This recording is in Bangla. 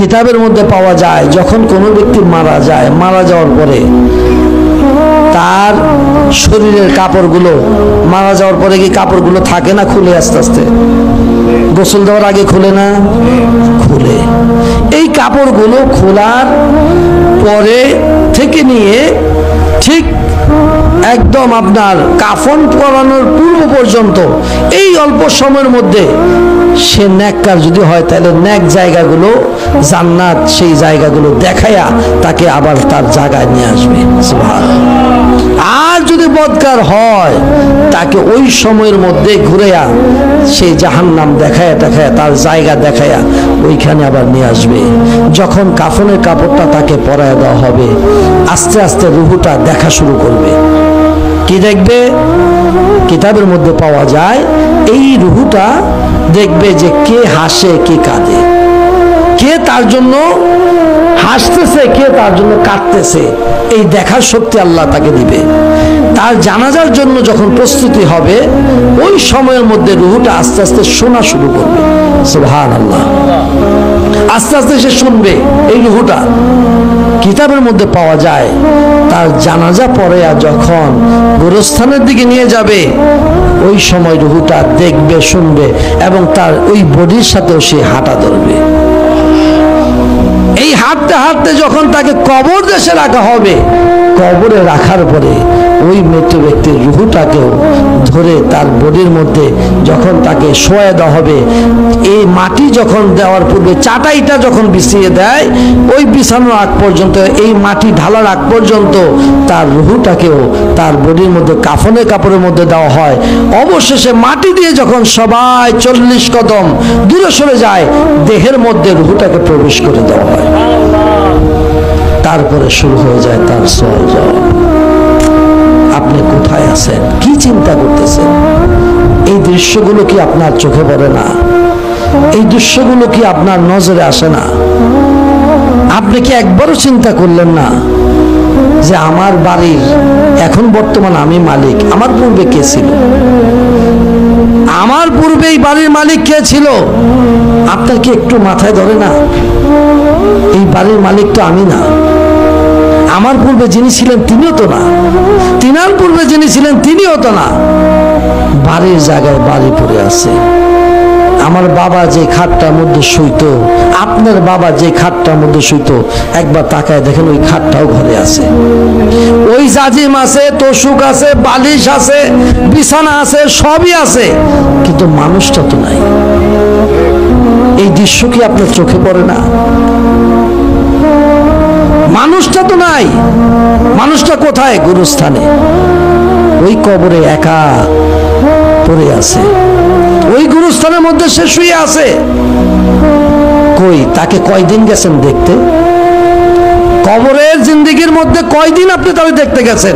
কিতাবের মধ্যে পাওয়া যায় যখন কোনো ব্যক্তি মারা যায়, মারা যাওয়ার পরে তার শরীরের কাপড়গুলো, মারা যাওয়ার পরে কি কাপড়গুলো থাকে না, খুলে আস্তে আস্তে, গোসল দেওয়ার আগে খুলে না, খুলে। এই কাপড়গুলো খোলার পরে থেকে নিয়ে ঠিক একদম আপনার কাফন পরানোর পূর্ব পর্যন্ত এই অল্প সময়ের মধ্যে সে নেককার যদি হয় তাহলে নেক জায়গাগুলো, জান্নাত সেই জায়গাগুলো দেখায়া তাকে আবার তার জায়গায় নিয়ে আসবে। আর যদি বদকার হয় তাকে ওই সময়ের মধ্যে ঘুরেয়া সেই জাহান্নাম দেখায়া দেখায়া তার জায়গা দেখায়া ওইখানে আবার নিয়ে আসবে। যখন কাফনের কাপড়টা তাকে পরায় দেওয়া হবে, আস্তে আস্তে রুহুটা দেখা শুরু করবে। কি দেখবে? কিতাবের মধ্যে পাওয়া যায় এই রুহুটা দেখবে যে কে হাসে কে কাঁদে, কে তার জন্য হাসতেছে কে তার জন্য কাঁদতেছে, এই দেখার শক্তি আল্লাহ তাকে দিবে। তার জানাজার জন্য যখন প্রস্তুতি হবে ওই সময়ের মধ্যে রুহুটা আস্তে আস্তে শোনা শুরু করবে। সুবহানাল্লাহ, আস্তে আস্তে সে শুনবে। এই রুহুটা কিতাবের মধ্যে পাওয়া যায় তার জানাজা পড়ে যখন গোরস্থানের দিকে নিয়ে যাবে ওই সময় রুহুটা দেখবে, শুনবে এবং তার ওই বডির সাথেও সে হাঁটা ধরবে। এই হাঁটতে হাঁটতে যখন তাকে কবর দেশে রাখা হবে, কবরে রাখার পরে ওই মৃত ব্যক্তির রুহুটাকেও ধরে তার বডির মধ্যে যখন তাকে শোয়া দেওয়া হবে, এই মাটি যখন দেওয়ার পূর্বে চাটাইটা যখন বিছিয়ে দেয়, ওই বিছানোর আগ পর্যন্ত, এই মাটি ঢালার আগ পর্যন্ত তার রুহুটাকেও তার বডির মধ্যে কাফনের কাপড়ের মধ্যে দেওয়া হয়। অবশেষে মাটি দিয়ে যখন সবাই 40 কদম দূরে সরে যায়, দেহের মধ্যে রুহুটাকে প্রবেশ করে দেওয়া হয়। তারপরে শুরু হয়ে যায় তার সওয়াল জবাব। আপনি কোথায় আছেন, কি চিন্তা করতেছেন? এই দৃশ্যগুলো কি আপনার চোখে পড়ে না? এই দৃশ্যগুলো কি আপনার নজরে আসে না? আপনি কি একবারও চিন্তা করলেন না যে আমার বাড়ির এখন বর্তমান আমি মালিক, আমার পূর্বে কে ছিল? আমার পূর্বে এই বাড়ির মালিক কে ছিল? আপনার কি একটু মাথায় ধরে না? এই বাড়ির মালিক তো আমি না, আমার পূর্বে যিনি ছিলেন তিনিও তো না, তিনার পূর্বে যিনি ছিলেন তিনিও তো না। বাড়ির জায়গায় বাড়ি পড়ে আছে। আমার বাবা যে খাটটার মধ্যে শুইতো, আপনার বাবা যে খাটটার মধ্যে শুইতো, একবার তাকায় দেখেন ওই খাটটাও ঘরে আছে। ওই জাজিম আছে, তোষক আছে, বালিশ আছে, বিছানা আছে, সবই আছে, কিন্তু মানুষটা তো নাই। এই দৃশ্য কি আপনার চোখে পড়ে না? মানুষটা তো নাই। মানুষটা কোথায়? গুরুস্থানে, ওই কবরে একা পড়ে আছে, ওই গুরুস্থানের মধ্যে সে শুয়ে আছে। কই তাকে কয়দিন গেছেন দেখতে? কবরের জিন্দেগির মধ্যে কয়দিন আপনি তাকে দেখতে গেছেন?